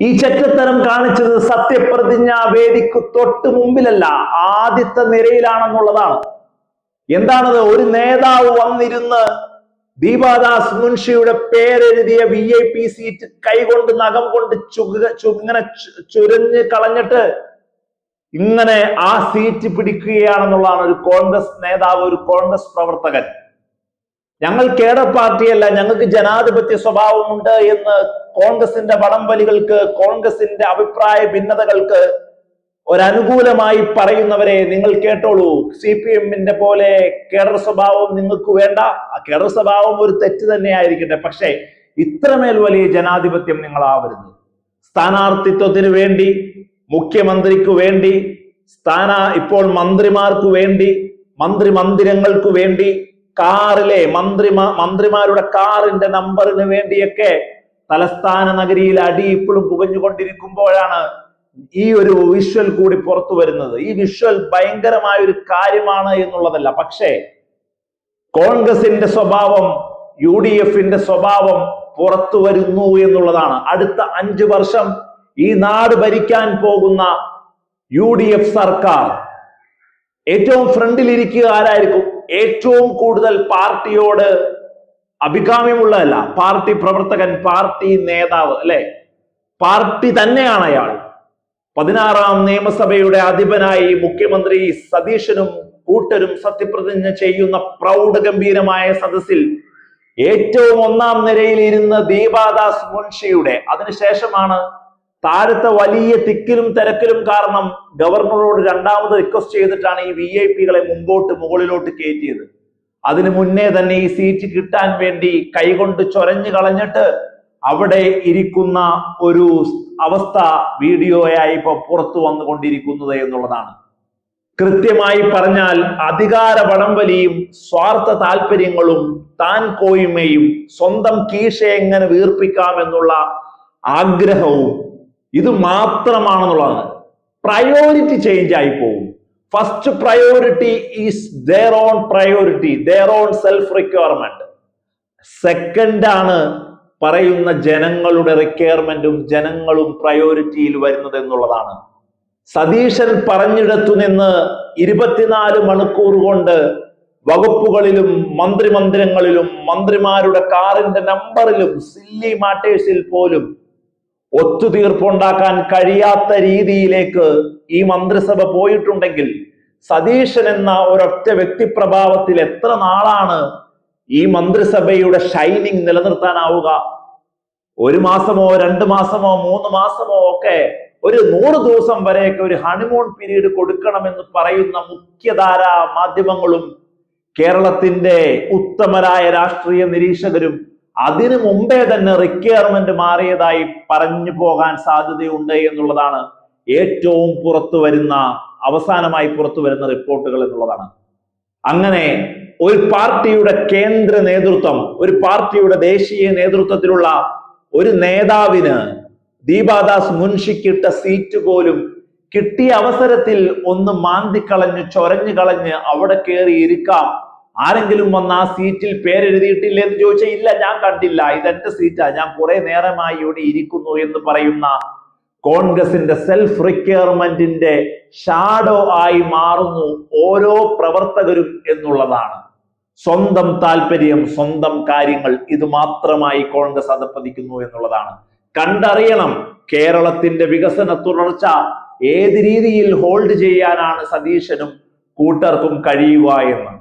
ഈ ചെറ്റത്തരം കാണിച്ചത് സത്യപ്രതിജ്ഞാ വേദിക്ക് തൊട്ട് മുമ്പിലല്ല, ആദ്യത്തെ നിരയിലാണെന്നുള്ളതാണ്. എന്താണത്? ഒരു നേതാവ് വന്നിരുന്ന് ദീപാദാസ് മുൻഷിയുടെ പേരെഴുതിയ VIP സീറ്റ് കൈകൊണ്ട് നഖം കൊണ്ട് ഇങ്ങനെ ചുരഞ്ഞ് കളഞ്ഞിട്ട് ഇങ്ങനെ ആ സീറ്റ് പിടിക്കുകയാണെന്നുള്ളതാണ് ഒരു കോൺഗ്രസ് നേതാവ്, ഒരു കോൺഗ്രസ് പ്രവർത്തകൻ. ഞങ്ങൾ കേഡർ പാർട്ടിയല്ല, ഞങ്ങൾക്ക് ജനാധിപത്യ സ്വഭാവമുണ്ട് എന്ന് കോൺഗ്രസിന്റെ വടംവലികൾക്ക്, കോൺഗ്രസിന്റെ അഭിപ്രായ ഭിന്നതകൾക്ക് ഒരനുകൂലമായി പറയുന്നവരെ നിങ്ങൾ കേട്ടോളൂ. CPM-ന്റെ പോലെ കേഡർ സ്വഭാവം നിങ്ങൾക്ക് വേണ്ട. കേഡർ സ്വഭാവം ഒരു തെറ്റ് തന്നെ ആയിരിക്കട്ടെ, പക്ഷേ ഇത്രമേൽ വലിയ ജനാധിപത്യം നിങ്ങളാവരുത്. സ്ഥാനാർത്ഥിത്വത്തിന് വേണ്ടി, മുഖ്യമന്ത്രിക്ക് വേണ്ടി, ഇപ്പോൾ മന്ത്രിമാർക്ക് വേണ്ടി, മന്ത്രിമന്ദിരങ്ങൾക്ക് വേണ്ടി, കാറിലെ മന്ത്രിമാരുടെ കാറിന്റെ നമ്പറിന് വേണ്ടിയൊക്കെ തലസ്ഥാന നഗരിയിൽ അടി ഇപ്പോഴും പുകഞ്ഞുകൊണ്ടിരിക്കുമ്പോഴാണ് ഈ ഒരു വിഷ്വൽ കൂടി പുറത്തു വരുന്നത്. ഈ വിഷ്വൽ ഭയങ്കരമായ ഒരു കാര്യമാണ് എന്നുള്ളതല്ല, പക്ഷേ കോൺഗ്രസിന്റെ സ്വഭാവം, UDF-ന്റെ സ്വഭാവം പുറത്തു വരുന്നു എന്നുള്ളതാണ്. അടുത്ത 5 വർഷം ഈ നാട് ഭരിക്കാൻ പോകുന്ന UDF സർക്കാർ ഏറ്റവും ഫ്രണ്ടിലിരിക്കുക ആരായിരിക്കും? ഏറ്റവും കൂടുതൽ പാർട്ടിയോട് അഭികാമ്യമുള്ളതല്ല, പാർട്ടി പ്രവർത്തകൻ, പാർട്ടി നേതാവ്, അല്ലെ? പാർട്ടി തന്നെയാണ് അയാൾ. 16ാം നിയമസഭയുടെ അധിപനായി മുഖ്യമന്ത്രി സതീശനും കൂട്ടരും സത്യപ്രതിജ്ഞ ചെയ്യുന്ന പ്രൗഢഗംഭീരമായ സദസ്സിൽ ഏറ്റവും 1ാം നിരയിൽ ഇരുന്ന് ദീപാദാസ് മുൻഷിയുടെ, അതിനുശേഷമാണ് താഴത്തെ വലിയ തിക്കിലും തിരക്കിലും കാരണം ഗവർണറോട് 2ാമത് റിക്വസ്റ്റ് ചെയ്തിട്ടാണ് ഈ VIP-കളെ മുകളിലോട്ട് കയറ്റിയത്. അതിനു മുന്നേ തന്നെ ഈ സീറ്റ് കിട്ടാൻ വേണ്ടി കൈകൊണ്ട് ചൊരഞ്ഞു കളഞ്ഞിട്ട് അവിടെ ഇരിക്കുന്ന ഒരു അവസ്ഥ വീഡിയോയായി ഇപ്പൊ പുറത്തു വന്നുകൊണ്ടിരിക്കുന്നത് എന്നുള്ളതാണ്. കൃത്യമായി പറഞ്ഞാൽ അധികാര വടംവലിയും സ്വാർത്ഥ താല്പര്യങ്ങളും താൻ കോയ്മയും സ്വന്തം കീശ എങ്ങനെ വീർപ്പിക്കാമെന്നുള്ള ആഗ്രഹവും ഇത് മാത്രമാണെന്നുള്ളതാണ്. പ്രയോറിറ്റി ചേഞ്ച് ആയി പോകും. First priority is their own priority, their own self requirement. Second ആണ് പറയുന്ന ജനങ്ങളുടെ റിക്വയർമെന്റും ജനങ്ങളും പ്രയോറിറ്റിയിൽ വരുന്നത് എന്നുള്ളതാണ്. സതീശൻ പറഞ്ഞിടത്തു നിന്ന് 24 മണിക്കൂർ കൊണ്ട് വകുപ്പുകളിലും മന്ത്രിമന്ദിരങ്ങളിലും മന്ത്രിമാരുടെ കാറിന്റെ നമ്പറിലും സില്ലി മാറ്റേഴ്സിൽ പോലും ഒത്തുതീർപ്പുണ്ടാക്കാൻ കഴിയാത്ത രീതിയിലേക്ക് ഈ മന്ത്രിസഭ പോയിട്ടുണ്ടെങ്കിൽ സതീശൻ എന്ന ഒരൊറ്റ വ്യക്തിപ്രഭാവത്തിൽ എത്ര നാളാണ് ഈ മന്ത്രിസഭയുടെ ഷൈനിങ് നിലനിർത്താനാവുക? 1 മാസമോ 2 മാസമോ 3 മാസമോ ഒക്കെ, ഒരു 100 ദിവസം വരെയൊക്കെ ഒരു ഹണിമൂൺ പീരീഡ് കൊടുക്കണമെന്ന് പറയുന്ന മുഖ്യധാര മാധ്യമങ്ങളും കേരളത്തിന്റെ ഉത്തമരായ രാഷ്ട്രീയ നിരീക്ഷകരും അതിനു മുമ്പേ തന്നെ റിക്വയർമെന്റ് മാറിയതായി പറഞ്ഞു പോകാൻ സാധ്യതയുണ്ട് എന്നുള്ളതാണ് ഏറ്റവും അവസാനമായി പുറത്തു വരുന്ന റിപ്പോർട്ടുകൾ എന്നുള്ളതാണ്. അങ്ങനെ ഒരു പാർട്ടിയുടെ കേന്ദ്ര നേതൃത്വം, ഒരു പാർട്ടിയുടെ ദേശീയ നേതൃത്വത്തിലുള്ള ഒരു നേതാവിന് ദീപാദാസ് മുൻഷിക്കിട്ട സീറ്റ് പോലും കിട്ടിയ അവസരത്തിൽ ഒന്ന് മാന്തിക്കളഞ്ഞ് ചൊരഞ്ഞു കളഞ്ഞ് അവിടെ കയറി ഇരിക്കാം, ആരെങ്കിലും വന്ന് ആ സീറ്റിൽ പേരെഴുതിയിട്ടില്ല എന്ന് ചോദിച്ചാൽ ഇല്ല, ഞാൻ കണ്ടില്ല, ഇതെന്റെ സീറ്റാ, ഞാൻ കുറെ നേരമായി ഇവിടെ ഇരിക്കുന്നു എന്ന് പറയുന്ന കോൺഗ്രസിന്റെ സെൽഫ് റിക്വയർമെന്റിന്റെ ഷാഡോ ആയി മാറുന്നു ഓരോ പ്രവർത്തകരും എന്നുള്ളതാണ്. സ്വന്തം താല്പര്യം, സ്വന്തം കാര്യങ്ങൾ, ഇത് മാത്രമായി കോൺഗ്രസ് അധപ്പതിക്കുന്നു എന്നുള്ളതാണ്. കണ്ടറിയണം കേരളത്തിന്റെ വികസന തുടർച്ച ഏത് രീതിയിൽ ഹോൾഡ് ചെയ്യാനാണ് സതീശനും കൂട്ടർക്കും കഴിയുക എന്ന്.